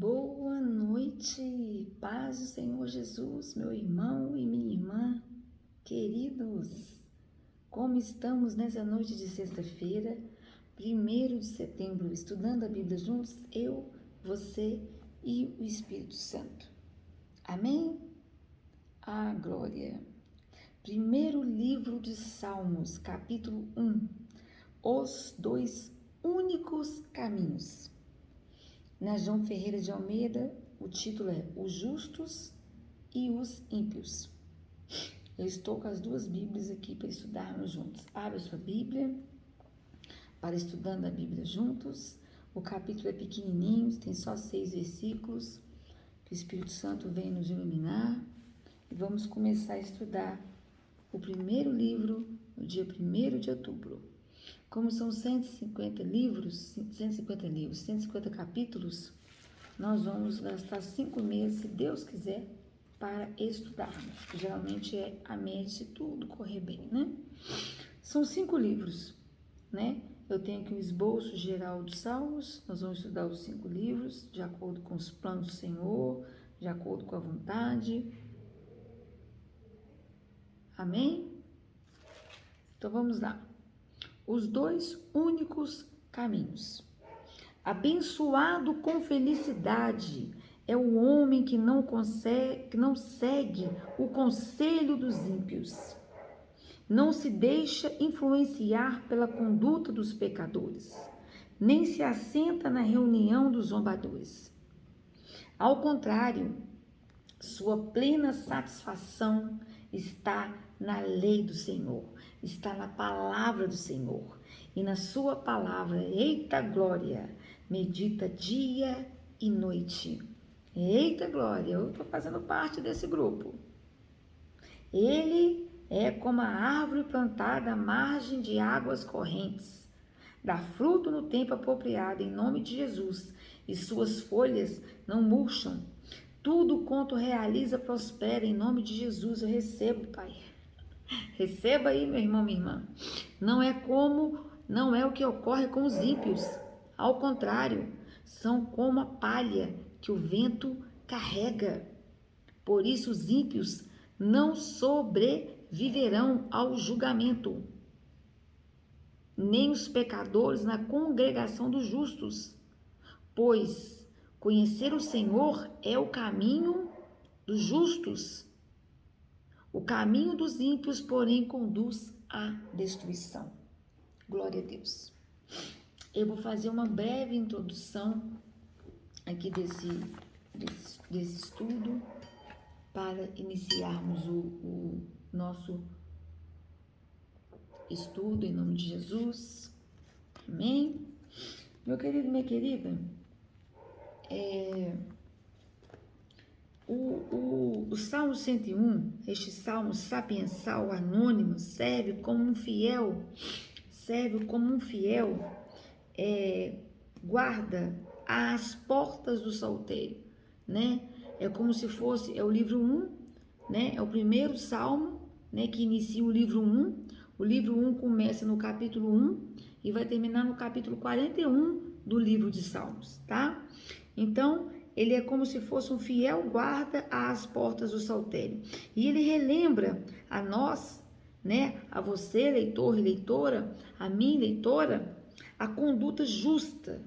Boa noite, paz do Senhor Jesus, meu irmão e minha irmã, queridos. Como estamos nessa noite de sexta-feira, 1º de setembro, estudando a Bíblia juntos, eu, você e o Espírito Santo. Amém? A glória. Primeiro livro de Salmos, capítulo 1, os dois únicos caminhos. Na João Ferreira de Almeida, o título é Os Justos e os Ímpios. Eu estou com as duas Bíblias aqui para estudarmos juntos. Abra sua Bíblia para estudando a Bíblia juntos. O capítulo é pequenininho, tem só 6 versículos. Que o Espírito Santo venha nos iluminar. E vamos começar a estudar o primeiro livro no dia 1º de outubro. Como são 150 capítulos, nós vamos gastar 5 meses, se Deus quiser, para estudarmos. Geralmente é a média se tudo correr bem, né? São 5 livros, né? Eu tenho aqui um esboço geral dos Salmos. Nós vamos estudar os 5 livros, de acordo com os planos do Senhor, de acordo com a vontade. Amém? Então vamos lá. Os dois únicos caminhos. Abençoado com felicidade é o homem que não segue o conselho dos ímpios, não se deixa influenciar pela conduta dos pecadores, nem se assenta na reunião dos zombadores. Ao contrário, sua plena satisfação está na lei do Senhor, está na palavra do Senhor. E na sua palavra, eita glória, medita dia e noite. Eita glória, eu estou fazendo parte desse grupo. Ele é como a árvore plantada à margem de águas correntes. Dá fruto no tempo apropriado, em nome de Jesus, e suas folhas não murcham. Tudo quanto realiza prospera, em nome de Jesus. Eu recebo, Pai. Receba aí, meu irmão, minha irmã. Não é o que ocorre com os ímpios. Ao contrário, são como a palha que o vento carrega. Por isso os ímpios não sobreviverão ao julgamento, nem os pecadores na congregação dos justos. Pois conhecer o Senhor é o caminho dos justos. O caminho dos ímpios, porém, conduz à destruição. Glória a Deus. Eu vou fazer uma breve introdução aqui desse estudo para iniciarmos o nosso estudo em nome de Jesus. Amém? Meu querido, minha querida, o Salmo 101, este salmo sapiensal, anônimo, serve como um fiel guarda às portas do saltério, né? É como se fosse, é o livro 1, né? É o primeiro salmo, né, que inicia o livro 1. O livro 1 começa no capítulo 1 e vai terminar no capítulo 41 do livro de Salmos, tá? Então, ele é como se fosse um fiel guarda às portas do saltério. E ele relembra a nós, né, a você, leitor e leitora, a mim, leitora, a conduta justa.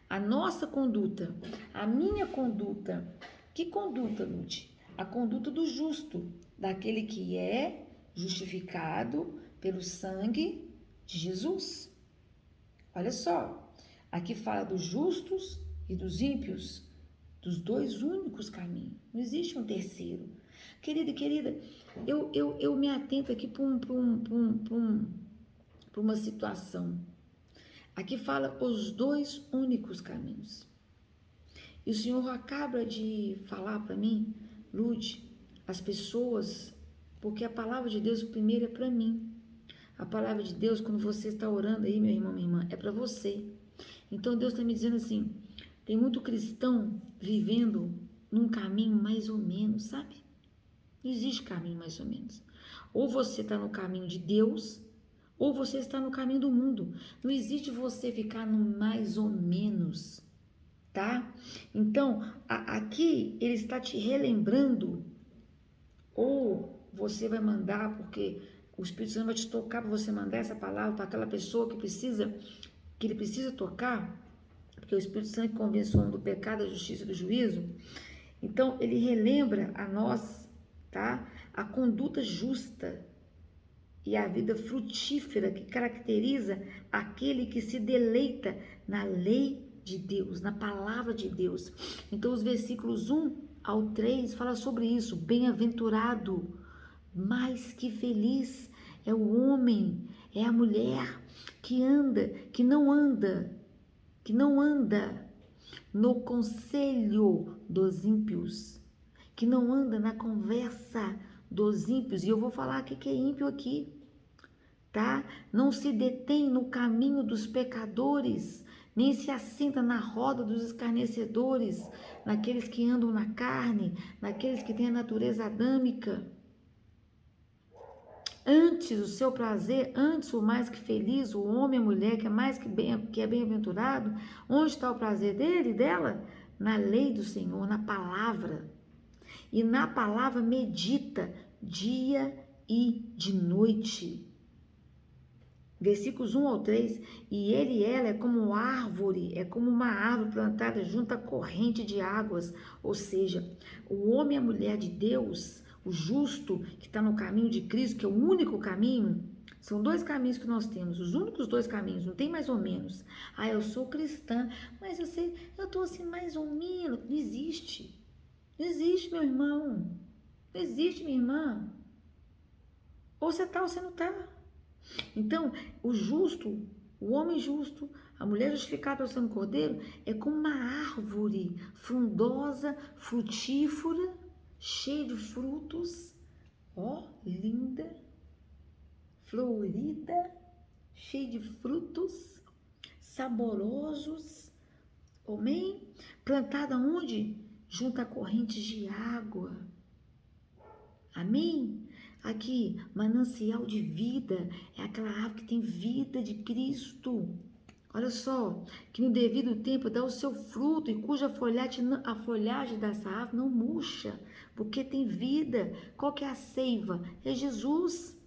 A nossa conduta, a minha conduta. Que conduta, Lute? A conduta do justo, daquele que é justificado pelo sangue de Jesus. Olha só, aqui fala dos justos e dos ímpios, dos dois únicos caminhos. Não existe um terceiro. Querida e querida, eu me atento aqui para uma situação. Aqui fala os dois únicos caminhos. E o Senhor acaba de falar para mim, Lude, as pessoas, porque a palavra de Deus primeiro é para mim. A palavra de Deus, quando você está orando aí, meu irmão, minha irmã, é para você. Então Deus está me dizendo assim, tem muito cristão vivendo num caminho mais ou menos, sabe? Não existe caminho mais ou menos. Ou você está no caminho de Deus, ou você está no caminho do mundo. Não existe você ficar no mais ou menos. tá? Então, aqui ele está te relembrando, ou você vai mandar, porque o Espírito Santo vai te tocar para você mandar essa palavra para aquela pessoa que ele precisa tocar, porque o Espírito Santo convence o homem do pecado, da justiça e do juízo. Então, ele relembra a nós, tá? A conduta justa e a vida frutífera que caracteriza aquele que se deleita na lei de Deus, na palavra de Deus. Então, os versículos 1 ao 3 fala sobre isso. Bem-aventurado, mais que feliz é o homem, é a mulher que não anda no conselho dos ímpios, que não anda na conversa dos ímpios. E eu vou falar o que é ímpio aqui, tá? Não se detém no caminho dos pecadores, nem se assenta na roda dos escarnecedores, naqueles que andam na carne, naqueles que têm a natureza adâmica. Antes o seu prazer, antes o mais que feliz, o homem e a mulher que é bem-aventurado, onde está o prazer dele e dela? Na lei do Senhor, na palavra. E na palavra medita dia e de noite. Versículos 1 ao 3, e ele e ela é como árvore, é como uma árvore plantada junto à corrente de águas, ou seja, o homem e a mulher de Deus, o justo que está no caminho de Cristo, que é o único caminho. São dois caminhos que nós temos, os únicos dois caminhos, não tem mais ou menos. Ah, eu sou cristã, mas eu estou assim mais ou menos. Não existe. Não existe, meu irmão. Não existe, minha irmã. Ou você está ou você não está. Então, o justo, o homem justo, a mulher justificada pelo sangue do Cordeiro, é como uma árvore frondosa, frutífera, cheia de frutos, ó, linda, florida, cheia de frutos, saborosos, amém? Plantada onde? Junto a correntes de água, amém? Aqui, manancial de vida, é aquela árvore que tem vida de Cristo. Olha só, que no devido tempo dá o seu fruto e cuja a folhagem dessa árvore não murcha, porque tem vida. Qual que é a seiva? É Jesus.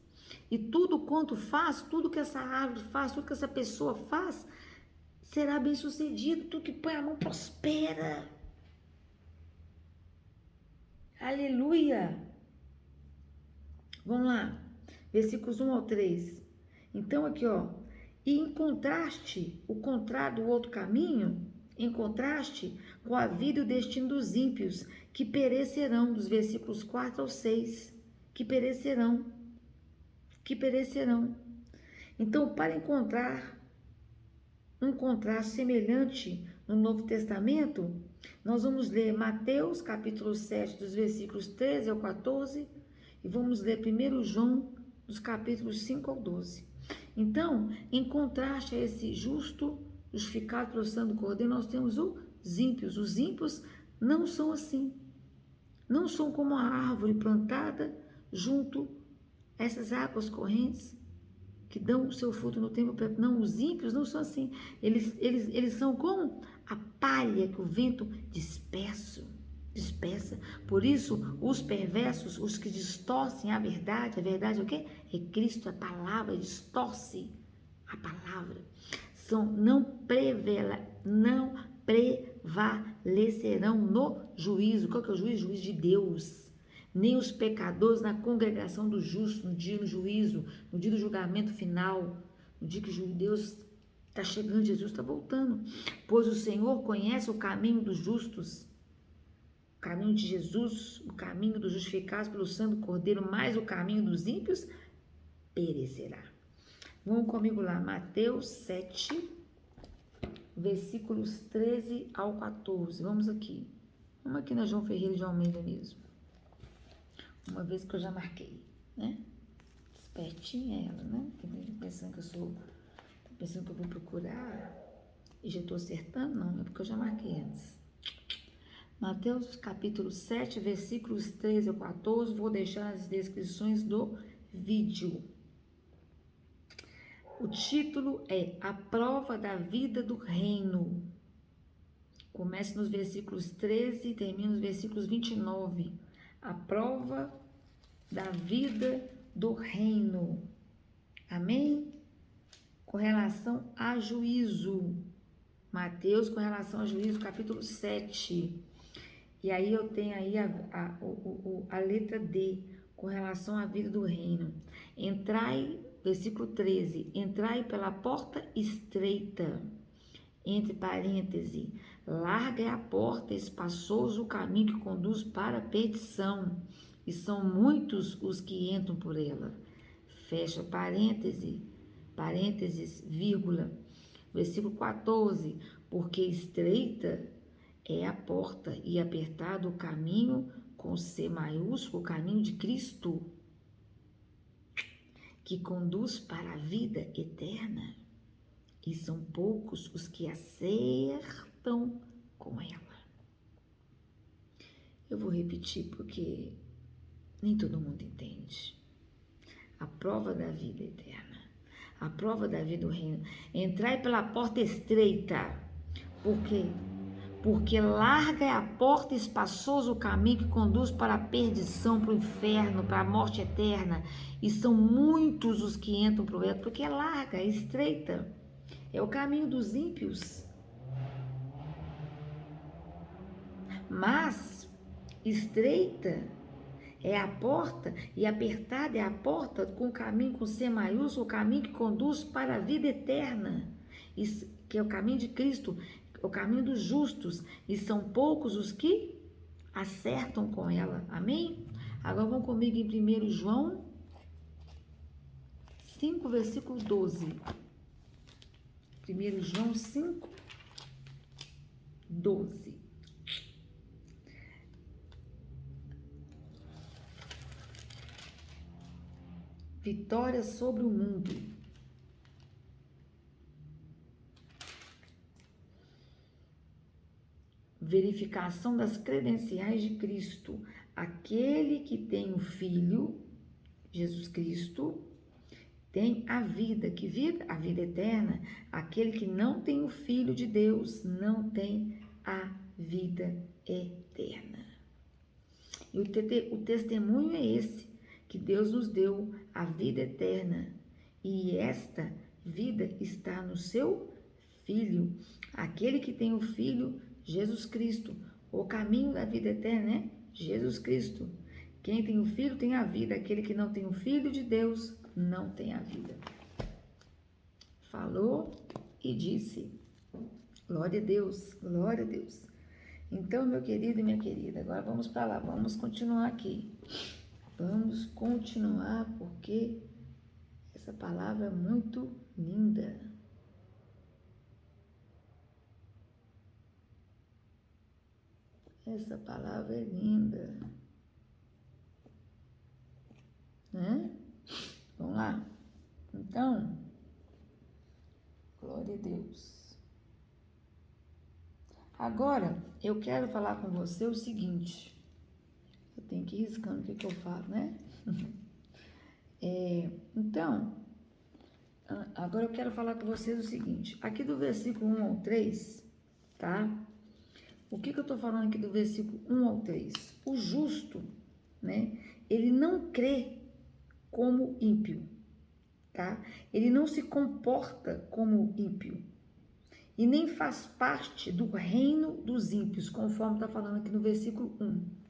E tudo quanto faz, tudo que essa árvore faz, tudo que essa pessoa faz, será bem sucedido. Tudo que põe a mão prospera. Aleluia! Vamos lá, versículos 1 ao 3. Então aqui, ó, e em contraste, o contrário do outro caminho, em contraste com a vida e o destino dos ímpios, que perecerão, dos versículos 4 ao 6, que perecerão. Então, para encontrar um contraste semelhante no Novo Testamento, nós vamos ler Mateus, capítulo 7, dos versículos 13 ao 14, e vamos ler 1 João, dos capítulos 5 ao 12. Então, em contraste a esse justo, justificado pelo sangue do Cordeiro, nós temos os ímpios. Os ímpios não são assim. Não são como a árvore plantada junto a essas águas correntes que dão o seu fruto no tempo. Não, os ímpios não são assim. Eles são como a palha que o vento dispersa. Por isso, os perversos, os que distorcem a verdade é o quê? É Cristo, a palavra, distorce a palavra. Não prevalecerão no juízo. Qual que é o juízo? Juízo de Deus. Nem os pecadores na congregação dos justos, no dia do juízo, no dia do julgamento final, no dia que Deus está chegando, Jesus está voltando. Pois o Senhor conhece o caminho dos justos, o caminho de Jesus, o caminho dos justificados pelo sangue do Cordeiro, mas o caminho dos ímpios perecerá. Vamos comigo lá, Mateus 7, versículos 13 ao 14. Vamos aqui na João Ferreira de Almeida mesmo. Uma vez que eu já marquei, né? Espertinha ela, né? Pensando que eu vou procurar e já estou acertando? Não, é porque eu já marquei antes. Mateus capítulo 7, versículos 13 ao 14, vou deixar as descrições do vídeo. O título é A Prova da Vida do Reino. Comece nos versículos 13 e termina nos versículos 29. A prova da vida do reino. Amém? Com relação a juízo. Mateus, com relação a juízo, capítulo 7. E aí eu tenho aí a letra D, com relação à vida do reino. Entrai, versículo 13, entrai pela porta estreita, entre parênteses, larga é a porta, espaçoso o caminho que conduz para a perdição, e são muitos os que entram por ela. Fecha parênteses, vírgula, versículo 14, porque estreita é a porta e apertado o caminho, com C maiúsculo, o caminho de Cristo, que conduz para a vida eterna, e são poucos os que acertam com ela. Eu vou repetir porque nem todo mundo entende. A prova da vida eterna, a prova da vida do reino. Entrai pela porta estreita. Por quê? Porque larga é a porta e espaçoso o caminho que conduz para a perdição, para o inferno, para a morte eterna. E são muitos os que entram por ela, porque é larga, é estreita. É o caminho dos ímpios. Mas estreita é a porta e apertada é a porta com o caminho com C maiúsculo, o caminho que conduz para a vida eterna, que é o caminho de Cristo, o caminho dos justos, e são poucos os que acertam com ela. Amém? Agora vão comigo em 1 João 5, versículo 12. 1 João 5, 12. Vitória sobre o mundo. Verificação das credenciais de Cristo. Aquele que tem o Filho, Jesus Cristo, tem a vida. Que vida? A vida eterna. Aquele que não tem o Filho de Deus não tem a vida eterna. E o testemunho é esse, que Deus nos deu a vida eterna. E esta vida está no seu Filho. Aquele que tem o Filho, Jesus Cristo. O caminho da vida eterna é Jesus Cristo. Quem tem o Filho tem a vida. Aquele que não tem o Filho de Deus não tem a vida. Falou e disse. Glória a Deus, glória a Deus. Então, meu querido e minha querida, agora vamos para lá, vamos continuar aqui. Vamos continuar porque essa palavra é muito linda. Essa palavra é linda. Né? Vamos lá? Então, glória a Deus. Agora, eu quero falar com você o seguinte. Eu tenho que ir riscando o que eu falo, né? Então, agora eu quero falar com vocês o seguinte. Aqui do versículo 1 ao 3, tá? O que eu tô falando aqui do versículo 1 ao 3? O justo, né? Ele não crê como ímpio, tá? Ele não se comporta como ímpio. E nem faz parte do reino dos ímpios, conforme está falando aqui no versículo 1.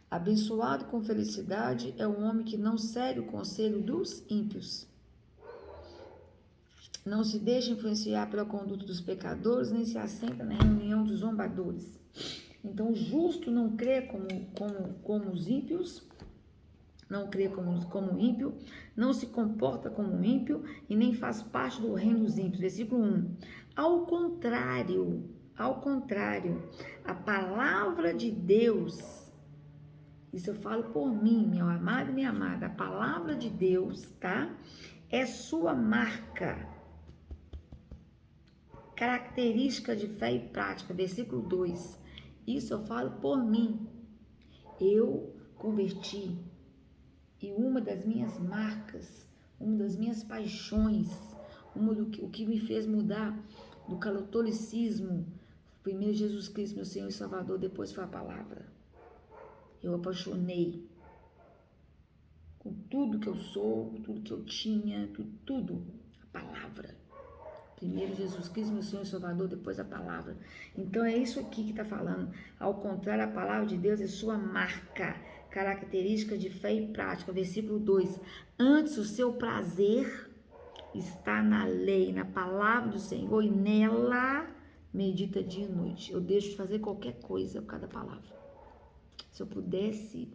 Abençoado com felicidade é o homem que não segue o conselho dos ímpios. Não se deixa influenciar pela conduta dos pecadores, nem se assenta na reunião dos zombadores. Então, o justo não crê como os ímpios, não crê como ímpio, não se comporta como ímpio e nem faz parte do reino dos ímpios. Versículo 1. Ao contrário, a palavra de Deus, isso eu falo por mim, meu amado e minha amada, a palavra de Deus, tá? É sua marca, característica de fé e prática. Versículo 2. Isso eu falo por mim. Eu converti. E uma das minhas marcas, uma das minhas paixões, o que me fez mudar do catolicismo Primeiro Jesus Cristo, meu Senhor e Salvador, depois foi a palavra. Eu apaixonei com tudo que eu sou, com tudo que eu tinha, tudo, a palavra. Primeiro Jesus Cristo, meu Senhor e Salvador, depois a palavra. Então é isso aqui que está falando. Ao contrário, a palavra de Deus é sua marca, característica de fé e prática. Versículo 2. Antes o seu prazer está na lei, na palavra do Senhor, e nela medita dia e noite. Eu deixo de fazer qualquer coisa por causa da palavra. Se eu pudesse,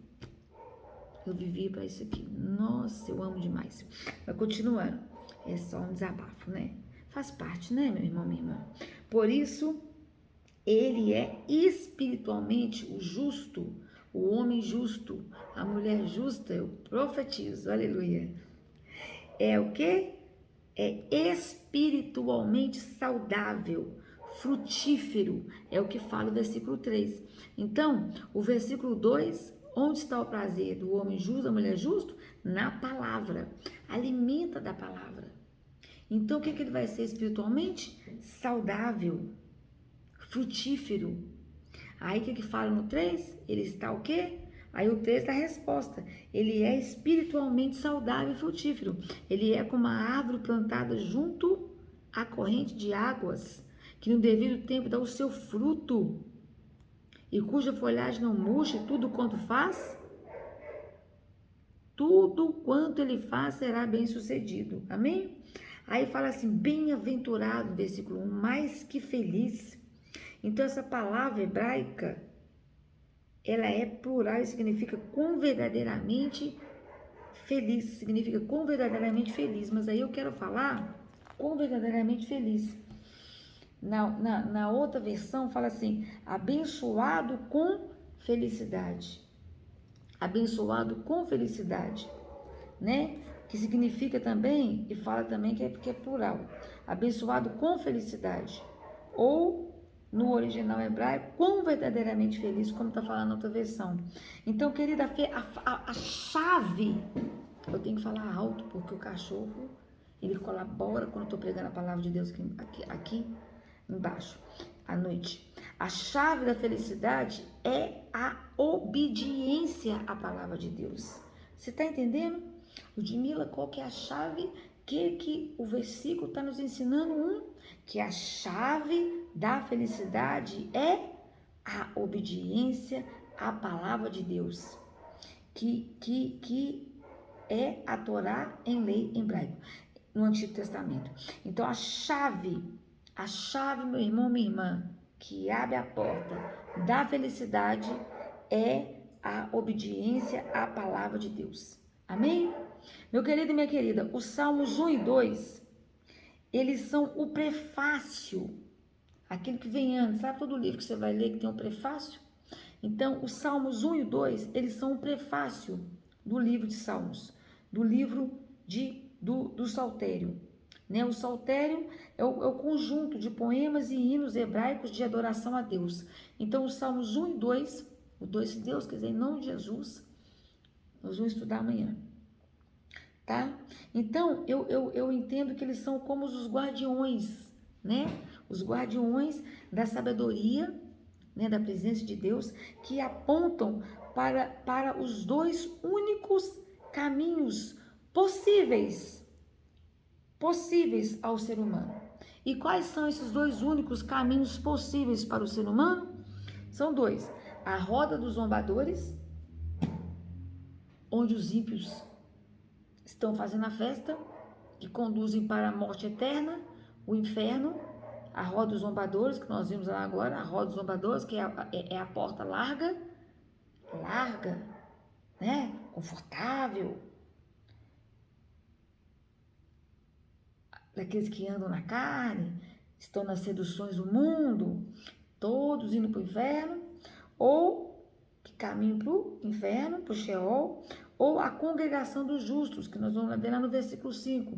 eu vivia para isso aqui. Nossa, eu amo demais. Mas continuando, é só um desabafo, né? Faz parte, né, meu irmão, minha irmã? Por isso, ele é espiritualmente o justo, o homem justo, a mulher justa, eu profetizo, aleluia. É o quê? É espiritualmente saudável, frutífero, é o que fala o versículo 3. Então, o versículo 2, onde está o prazer do homem justo, da mulher justa? Na palavra, alimenta da palavra. Então, o que ele vai ser espiritualmente? Saudável, frutífero. Aí, o que fala no 3? Ele está o quê? Aí o 3 dá a resposta. Ele é espiritualmente saudável e frutífero. Ele é como uma árvore plantada junto à corrente de águas, que no devido tempo dá o seu fruto, e cuja folhagem não murcha, tudo quanto faz, tudo quanto ele faz será bem sucedido. Amém? Aí fala assim, bem-aventurado, versículo 1, mais que feliz. Então essa palavra hebraica, ela é plural e significa com verdadeiramente feliz, significa com verdadeiramente feliz, mas aí eu quero falar com verdadeiramente feliz. Na outra versão fala assim, abençoado com felicidade. Abençoado com felicidade, né? Que significa também, e fala também que é plural, abençoado com felicidade, ou no original hebraico, quão verdadeiramente feliz, como está falando na outra versão. Então, querida, a chave, eu tenho que falar alto, porque o cachorro, ele colabora quando eu estou pregando a palavra de Deus aqui embaixo, à noite. A chave da felicidade é a obediência à palavra de Deus. Você está entendendo? Ludmila, qual que é a chave? Que o versículo está nos ensinando? Que a chave da felicidade é a obediência à palavra de Deus, que é a Torá em lei hebraico, no Antigo Testamento. Então a chave, meu irmão, minha irmã, que abre a porta da felicidade é a obediência à palavra de Deus. Amém? Meu querido e minha querida, os Salmos 1 e 2, eles são o prefácio, aquilo que vem antes, sabe todo livro que você vai ler que tem um prefácio? Então, os Salmos 1 e 2, eles são o prefácio do livro de Salmos, do livro do Saltério. Né? O Saltério é o conjunto de poemas e hinos hebraicos de adoração a Deus. Então, os Salmos 1 e 2, o 2 de Deus, quer dizer, em nome de Jesus, nós vamos estudar amanhã. Tá? Então, eu entendo que eles são como os guardiões, né? Os guardiões da sabedoria, né? Da presença de Deus, que apontam para os dois únicos caminhos possíveis ao ser humano. E quais são esses dois únicos caminhos possíveis para o ser humano? São dois. A roda dos zombadores, onde os ímpios estão fazendo a festa, que conduzem para a morte eterna, o inferno, a roda dos zombadores, que nós vimos lá agora, a roda dos zombadores, que é a porta larga, né? Confortável, daqueles que andam na carne, estão nas seduções do mundo, todos indo para o inferno, ou que caminham para o inferno, para o Sheol, ou a congregação dos justos, que nós vamos ver lá no versículo 5,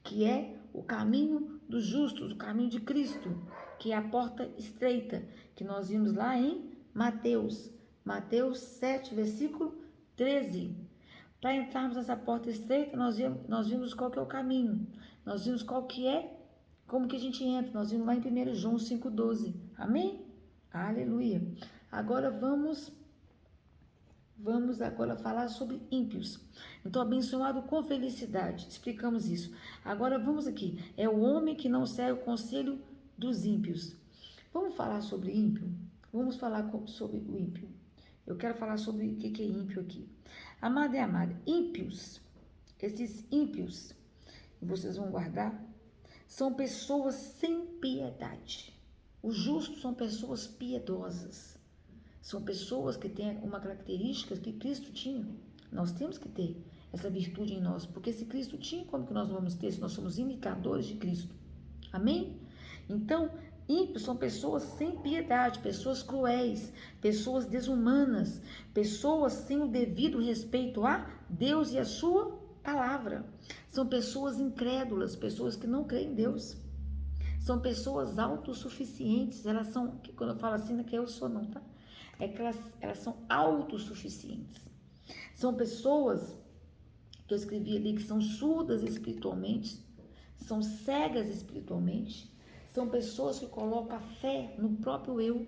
que é o caminho dos justos, o caminho de Cristo, que é a porta estreita, que nós vimos lá em Mateus 7, versículo 13. Para entrarmos nessa porta estreita, nós vimos qual que é o caminho, nós vimos qual que é, como que a gente entra, nós vimos lá em 1 João 5,12, amém? Aleluia. Agora vamos agora falar sobre ímpios. Então, abençoado com felicidade. Explicamos isso. Agora vamos aqui. É o homem que não segue o conselho dos ímpios. Vamos falar sobre ímpio? Vamos falar sobre o ímpio. Eu quero falar sobre o que é ímpio aqui. Amada e amada, ímpios, esses ímpios, vocês vão guardar, são pessoas sem piedade. Os justos são pessoas piedosas. São pessoas que têm uma característica que Cristo tinha. Nós temos que ter essa virtude em nós, porque se Cristo tinha, como que nós vamos ter se nós somos imitadores de Cristo? Amém? Então, ímpios são pessoas sem piedade, pessoas cruéis, pessoas desumanas, pessoas sem o devido respeito a Deus e a sua palavra. São pessoas incrédulas, pessoas que não creem em Deus. São pessoas autossuficientes, elas são, quando eu falo assim, não é que eu sou não, tá? É que elas são autossuficientes. São pessoas, que eu escrevi ali, que são surdas espiritualmente, são cegas espiritualmente, são pessoas que colocam a fé no próprio eu.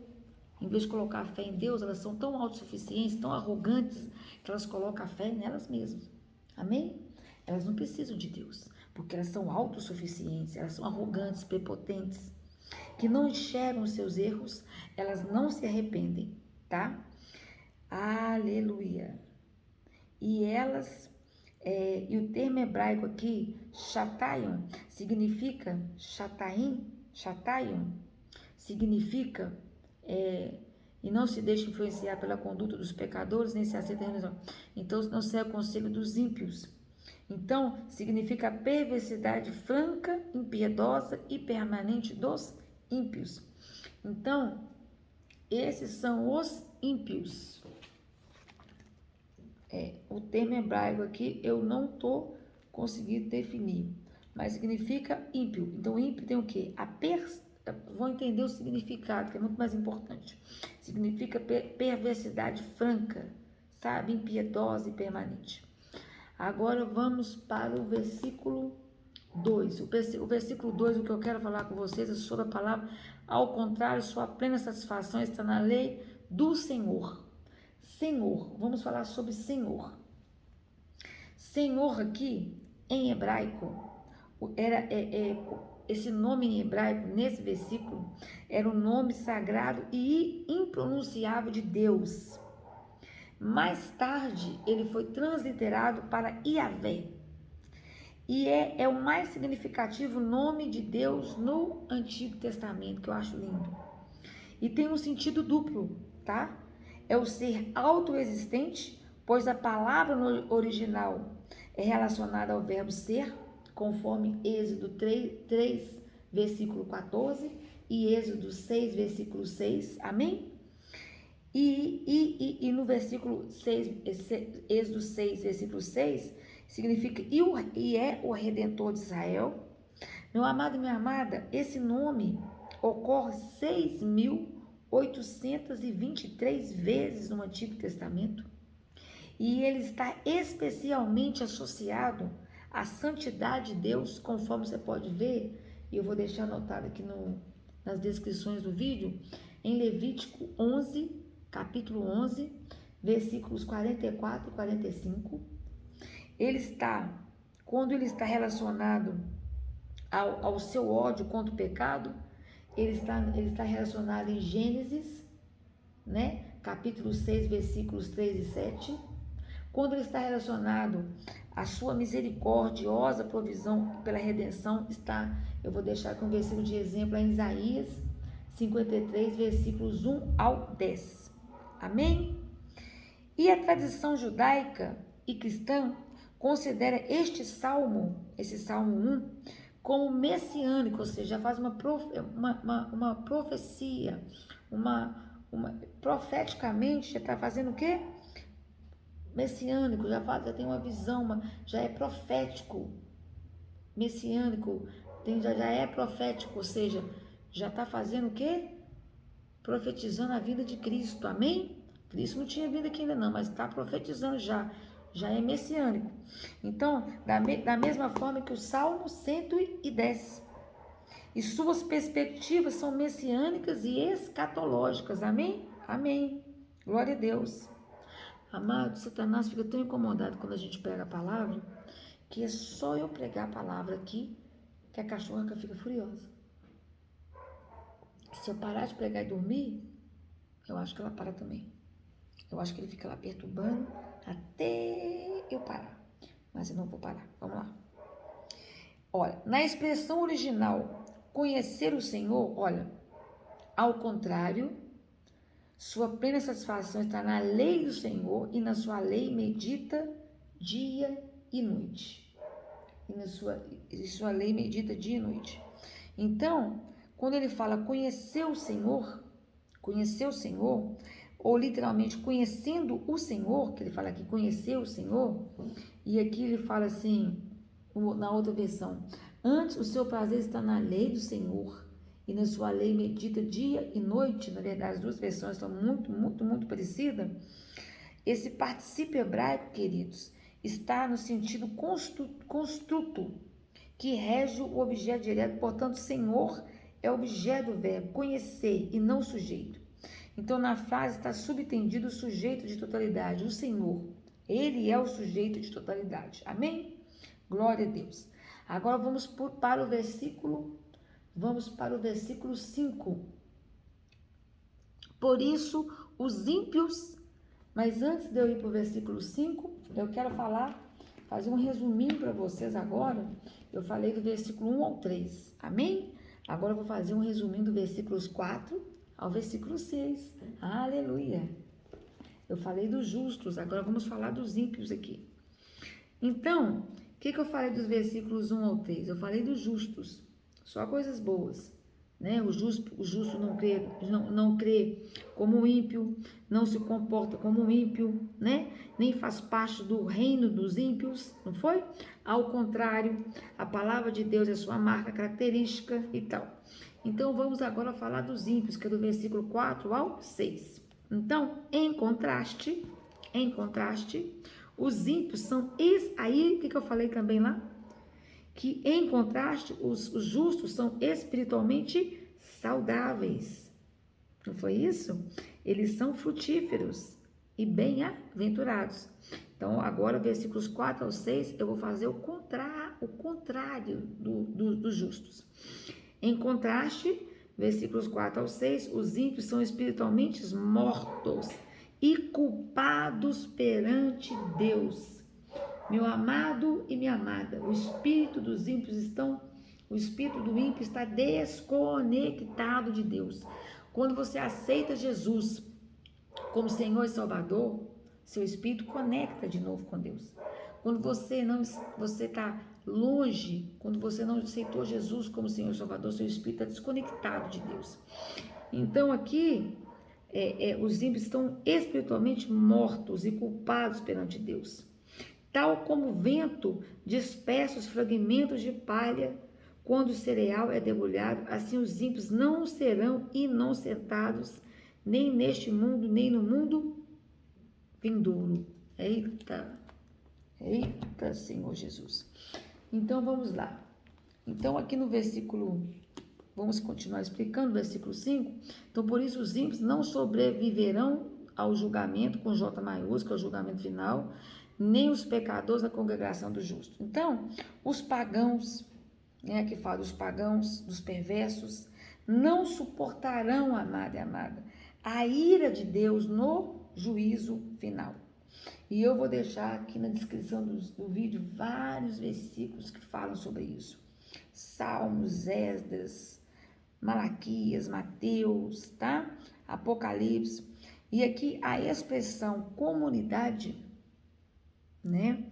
Em vez de colocar a fé em Deus, elas são tão autossuficientes, tão arrogantes, que elas colocam a fé nelas mesmas. Amém? Elas não precisam de Deus, porque elas são autossuficientes, elas são arrogantes, prepotentes, que não enxergam os seus erros, elas não se arrependem, tá? Aleluia! E elas, e o termo hebraico aqui, chatayon, significa, chatayon, significa, e não se deixa influenciar pela conduta dos pecadores, nem se aceita a religião. Então, não segue o conselho dos ímpios. Então, significa a perversidade franca, impiedosa e permanente dos ímpios. Então, esses são os ímpios. O termo hebraico aqui eu não estou conseguindo definir, mas significa ímpio. Então, ímpio tem o quê? Vão entender o significado, que é muito mais importante. Significa perversidade franca, sabe? Impiedosa e permanente. Agora vamos para o versículo 2. O versículo 2, o que eu quero falar com vocês é sobre a palavra: ao contrário, sua plena satisfação está na lei do Senhor. Senhor, vamos falar sobre Senhor. Senhor aqui, em hebraico, esse nome em hebraico, nesse versículo, era um nome sagrado e impronunciável de Deus. Mais tarde, ele foi transliterado para Yahvé. E é o mais significativo nome de Deus no Antigo Testamento, que eu acho lindo. E tem um sentido duplo, tá? É o ser autoexistente, pois a palavra no original é relacionada ao verbo ser, conforme Êxodo 3 versículo 14, e Êxodo 6, versículo 6, amém? E no versículo 6, Êxodo 6, versículo 6, significa e é o Redentor de Israel. Meu amado e minha amada, esse nome ocorre 6.823 vezes no Antigo Testamento, e ele está especialmente associado à santidade de Deus, conforme você pode ver, e eu vou deixar anotado aqui nas descrições do vídeo, em Levítico 11, capítulo 11, versículos 44 e 45, quando ele está relacionado ao seu ódio contra o pecado, ele está relacionado em Gênesis, né? Capítulo 6, versículos 3 e 7. Quando ele está relacionado à sua misericordiosa provisão pela redenção, eu vou deixar aqui um versículo de exemplo em Isaías 53, versículos 1 ao 10. Amém? E a tradição judaica e cristã considera esse Salmo 1, como messiânico, ou seja, faz uma profecia, profeticamente, já está fazendo o quê? Messiânico, já tem uma visão, já é profético, messiânico, já é profético, ou seja, já está fazendo o quê? Profetizando a vida de Cristo, amém? Cristo não tinha vindo aqui ainda não, mas está profetizando já é messiânico. Então, da mesma forma que o Salmo 110, e suas perspectivas são messiânicas e escatológicas. Amém? Amém. Glória a Deus. Amado, Satanás fica tão incomodado quando a gente prega a palavra, que é só eu pregar a palavra aqui, que a cachorra fica furiosa. Se eu parar de pregar e dormir, eu acho que ela para também. Eu acho que ele fica lá perturbando até eu parar. Mas eu não vou parar. Vamos lá. Olha, na expressão original, conhecer o Senhor, olha, ao contrário, sua plena satisfação está na lei do Senhor e na sua lei medita dia e noite. E na sua lei medita dia e noite. Então, quando ele fala conhecer o Senhor, ou literalmente conhecendo o Senhor, que ele fala aqui conhecer o Senhor, e aqui ele fala assim, na outra versão, antes o seu prazer está na lei do Senhor e na sua lei medita dia e noite. Na verdade, as duas versões estão muito parecidas. Esse particípio hebraico, queridos, está no sentido construto, que rege o objeto direto. Portanto, Senhor é objeto do verbo, conhecer e não sujeito. Então, na frase está subtendido o sujeito de totalidade, o Senhor. Ele é o sujeito de totalidade. Amém? Glória a Deus. Agora vamos para o versículo 5. Por isso, os ímpios... Mas antes de eu ir para o versículo 5, eu quero fazer um resuminho para vocês agora. Eu falei do versículo 1 ao 3. Amém? Agora eu vou fazer um resuminho do versículos 4 ao versículo 6. Aleluia! Eu falei dos justos, agora vamos falar dos ímpios aqui. Então, o que eu falei dos versículos 1 ao 3? Eu falei dos justos, só coisas boas, né? O justo não crê como um ímpio, não se comporta como um ímpio, né? Nem faz parte do reino dos ímpios, não foi? Ao contrário, a palavra de Deus é sua marca característica e tal. Então, vamos agora falar dos ímpios, que é do versículo 4 ao 6. Então, em contraste, os ímpios são... Aí, o que eu falei também lá? Que, em contraste, os justos são espiritualmente saudáveis. Não foi isso? Eles são frutíferos e bem-aventurados. Então, agora, versículos 4 ao 6, eu vou fazer o contrário dos justos. Em contraste, versículos 4 ao 6, os ímpios são espiritualmente mortos e culpados perante Deus. Meu amado e minha amada, o espírito do ímpio está desconectado de Deus. Quando você aceita Jesus como Senhor e Salvador, seu espírito conecta de novo com Deus. Quando você está longe, quando você não aceitou Jesus como Senhor e Salvador, seu espírito está desconectado de Deus. Então aqui, os ímpios estão espiritualmente mortos e culpados perante Deus. Tal como o vento dispersa os fragmentos de palha quando o cereal é debulhado, assim os ímpios não serão inocentados, nem neste mundo, nem no mundo vindouro. Eita, Senhor Jesus. Então, vamos lá. Então, aqui no versículo, vamos continuar explicando, versículo 5. Então, por isso os ímpios não sobreviverão ao julgamento, com J maiúsculo, ao julgamento final, nem os pecadores na congregação do justo. Então, os pagãos, né, que fala dos pagãos, dos perversos, não suportarão, amado e amada, a ira de Deus no juízo final. E eu vou deixar aqui na descrição do vídeo vários versículos que falam sobre isso. Salmos, Esdras, Malaquias, Mateus, tá? Apocalipse. E aqui a expressão comunidade, né?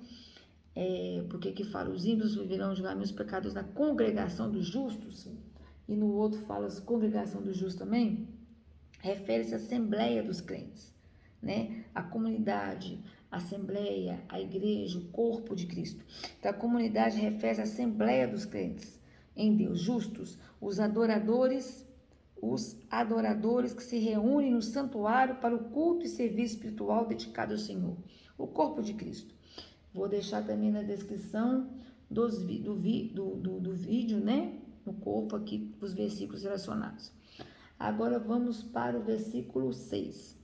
Porque aqui fala, os ímpios viverão julgamento os pecados na congregação dos justos, e no outro fala congregação dos justos também, refere-se à assembleia dos crentes, né? A comunidade, a assembleia, a igreja, o corpo de Cristo. Então, a comunidade refere-se à assembleia dos crentes em Deus, justos, os adoradores que se reúnem no santuário para o culto e serviço espiritual dedicado ao Senhor, o corpo de Cristo. Vou deixar também na descrição do vídeo, né? no corpo aqui, os versículos relacionados. Agora vamos para o versículo 6.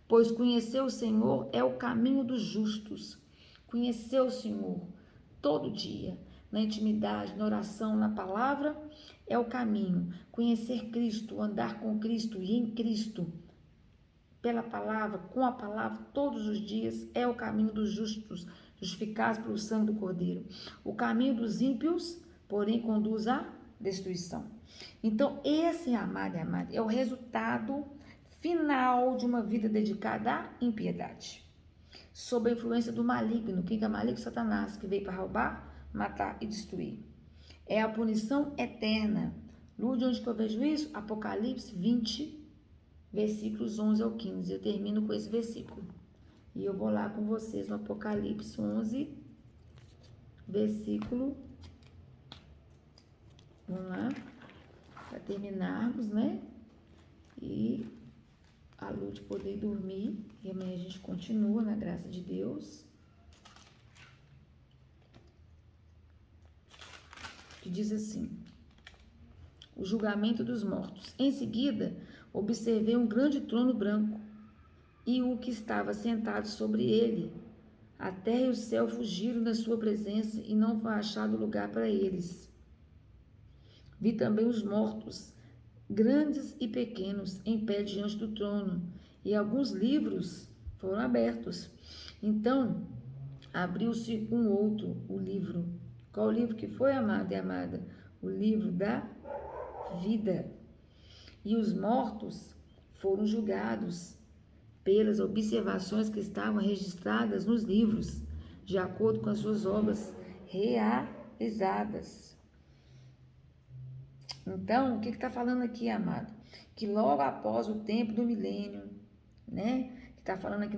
Pois conhecer o Senhor é o caminho dos justos. Conhecer o Senhor todo dia, na intimidade, na oração, na palavra, é o caminho. Conhecer Cristo, andar com Cristo e em Cristo, pela palavra, com a palavra, todos os dias, é o caminho dos justos, justificados pelo sangue do Cordeiro. O caminho dos ímpios, porém, conduz à destruição. Então, esse, amado e amada, é o resultado final de uma vida dedicada à impiedade, sob a influência do maligno. Quem é maligno? Satanás, que veio para roubar, matar e destruir. É a punição eterna. Luz, de onde que eu vejo isso? Apocalipse 20, versículos 11 ao 15. Eu termino com esse versículo. E eu vou lá com vocês no Apocalipse 11, versículo. Vamos lá, para terminarmos, né? E a Luz poder dormir. E amanhã a gente continua, na graça de Deus. Que diz assim: o julgamento dos mortos. Em seguida, observei um grande trono branco e o que estava sentado sobre ele. A terra e o céu fugiram da sua presença e não foi achado lugar para eles. Vi também os mortos, grandes e pequenos, em pé diante do trono, e alguns livros foram abertos. Então, abriu-se um outro, o livro. Qual livro que foi, amado e amada? O livro da vida. E os mortos foram julgados pelas observações que estavam registradas nos livros, de acordo com as suas obras realizadas. Então, o que está falando aqui, amado? Que logo após o tempo do milênio, né? Que está falando aqui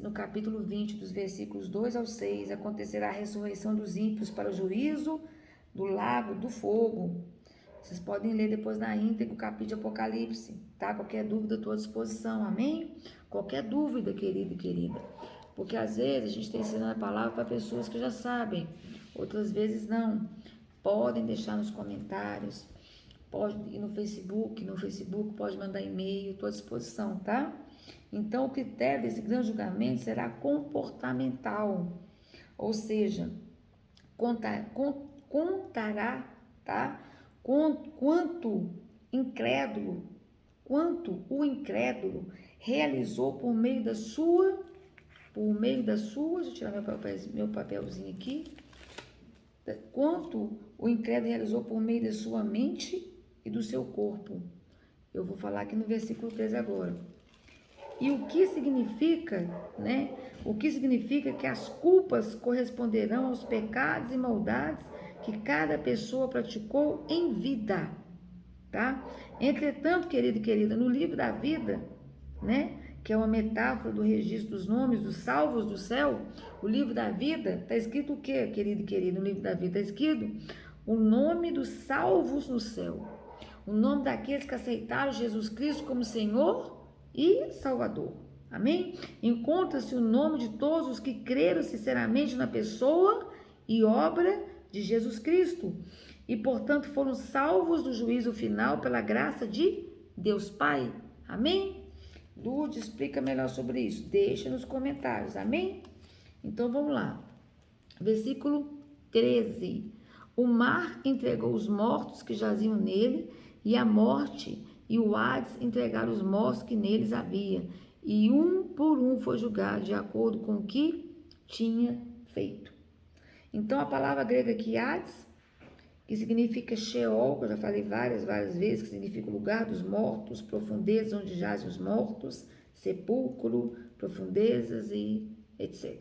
no capítulo 20, dos versículos 2 ao 6, acontecerá a ressurreição dos ímpios para o juízo do lago do fogo. Vocês podem ler depois na íntegra o capítulo de Apocalipse, tá? Qualquer dúvida, estou à disposição, amém? Qualquer dúvida, querido e querida. Porque às vezes a gente está ensinando a palavra para pessoas que já sabem, outras vezes não. Podem deixar nos comentários, pode ir no Facebook pode mandar e-mail, estou à disposição, tá? Então, o critério desse grande julgamento será comportamental, ou seja, contará, tá? Quanto o incrédulo realizou por meio da sua, deixa eu tirar meu papelzinho aqui, quanto o incrédulo realizou por meio da sua mente e do seu corpo. Eu vou falar aqui no versículo 13 agora. E o que significa, né? O que significa que as culpas corresponderão aos pecados e maldades que cada pessoa praticou em vida, tá? Entretanto, querido e querida, no livro da vida, né? Que é uma metáfora do registro dos nomes dos salvos do céu, o livro da vida, está escrito o quê, querido e querida? No livro da vida está escrito o nome dos salvos no céu, o nome daqueles que aceitaram Jesus Cristo como Senhor e Salvador, amém? Encontra-se o nome de todos os que creram sinceramente na pessoa e obra de Jesus Cristo e, portanto, foram salvos do juízo final pela graça de Deus Pai, amém? Lourdes, explica melhor sobre isso, deixa nos comentários, amém? Então vamos lá, versículo 13. O mar entregou os mortos que jaziam nele, e a morte e o Hades entregaram os mortos que neles havia, e um por um foi julgado de acordo com o que tinha feito. Então a palavra grega aqui, Hades, que significa Sheol, que eu já falei várias vezes, que significa lugar dos mortos, profundezas onde jazem os mortos, sepulcro, profundezas e etc.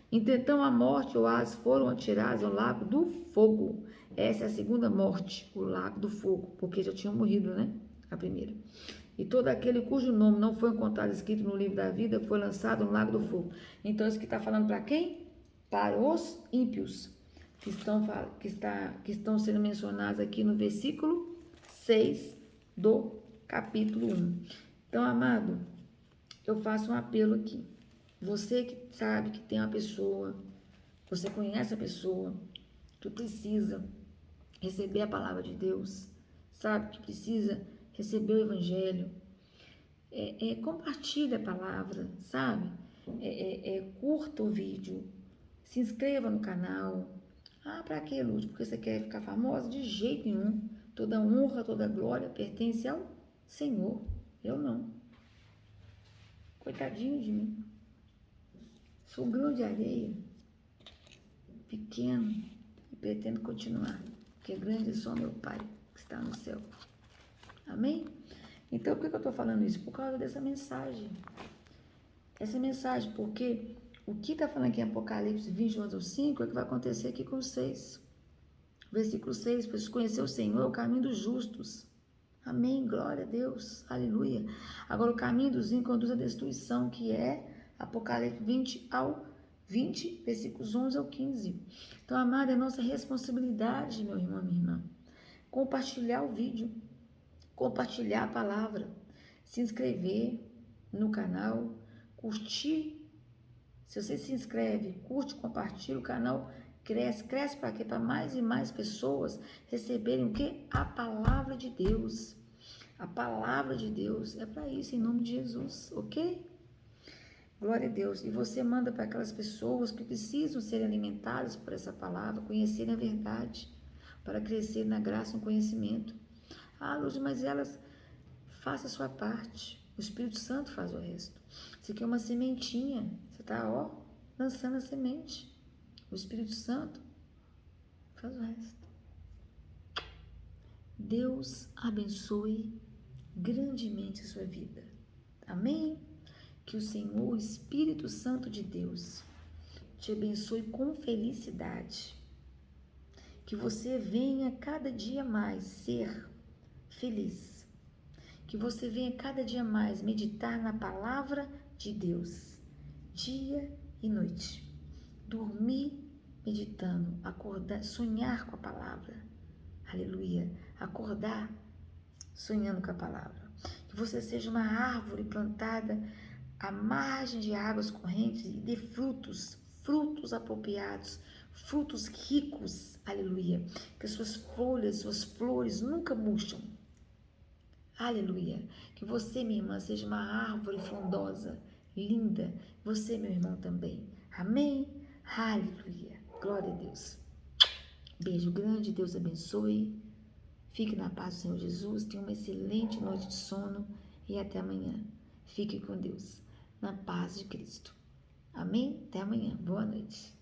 Então a morte e o Hades foram atirados ao lago do fogo. Essa é a segunda morte, o lago do fogo, porque já tinham morrido, né? A primeira. E todo aquele cujo nome não foi encontrado escrito no livro da vida foi lançado no lago do fogo. Então isso que está falando para quem? Para os ímpios, que estão sendo mencionados aqui no versículo 6 do capítulo 1. Então, amado, eu faço um apelo aqui. Você que sabe que tem uma pessoa, você conhece a pessoa que precisa receber a palavra de Deus, sabe? Que precisa receber o Evangelho. Compartilha a palavra, sabe? Curta o vídeo, se inscreva no canal. Para que, Lúcia? Porque você quer ficar famosa? De jeito nenhum. Toda honra, toda glória pertence ao Senhor. Eu não. Coitadinho de mim. Sou grão de areia, pequeno, e pretendo continuar, porque grande é só meu Pai que está no céu. Amém? Então, por que eu estou falando isso? Por causa dessa mensagem. Essa mensagem, porque o que está falando aqui em Apocalipse 20, 11 ao 5 é o que vai acontecer aqui com os 6. Versículo 6, para conhecer o Senhor é o caminho dos justos. Amém, glória a Deus, aleluia. Agora o caminho dos ímpios conduz à destruição, que é Apocalipse 20 ao 20, versículos 11 ao 15. Então, amado, é nossa responsabilidade, meu irmão, minha irmã, compartilhar o vídeo, compartilhar a palavra, se inscrever no canal, curtir. Se você se inscreve, curte, compartilha, o canal cresce para quê? Para mais e mais pessoas receberem o quê? A palavra de Deus. A palavra de Deus é para isso, em nome de Jesus, ok? Glória a Deus. E você manda para aquelas pessoas que precisam ser alimentadas por essa palavra, conhecerem a verdade, para crescer na graça e no conhecimento. Lúcia, mas elas, faça a sua parte. O Espírito Santo faz o resto. Isso aqui é uma sementinha. Você está, lançando a semente. O Espírito Santo faz o resto. Deus abençoe grandemente a sua vida. Amém? Que o Senhor, o Espírito Santo de Deus, te abençoe com felicidade. Que você venha cada dia mais ser feliz. Que você venha cada dia mais meditar na palavra de Deus, dia e noite. Dormir meditando, acordar, sonhar com a palavra. Aleluia. Acordar sonhando com a palavra. Que você seja uma árvore plantada à margem de águas correntes e dê frutos apropriados, frutos ricos. Aleluia. Que as suas folhas, suas flores nunca murcham. Aleluia. Que você, minha irmã, seja uma árvore frondosa, linda. Você, meu irmão, também. Amém? Aleluia. Glória a Deus. Beijo grande. Deus abençoe. Fique na paz do Senhor Jesus. Tenha uma excelente noite de sono. E até amanhã. Fique com Deus. Na paz de Cristo. Amém? Até amanhã. Boa noite.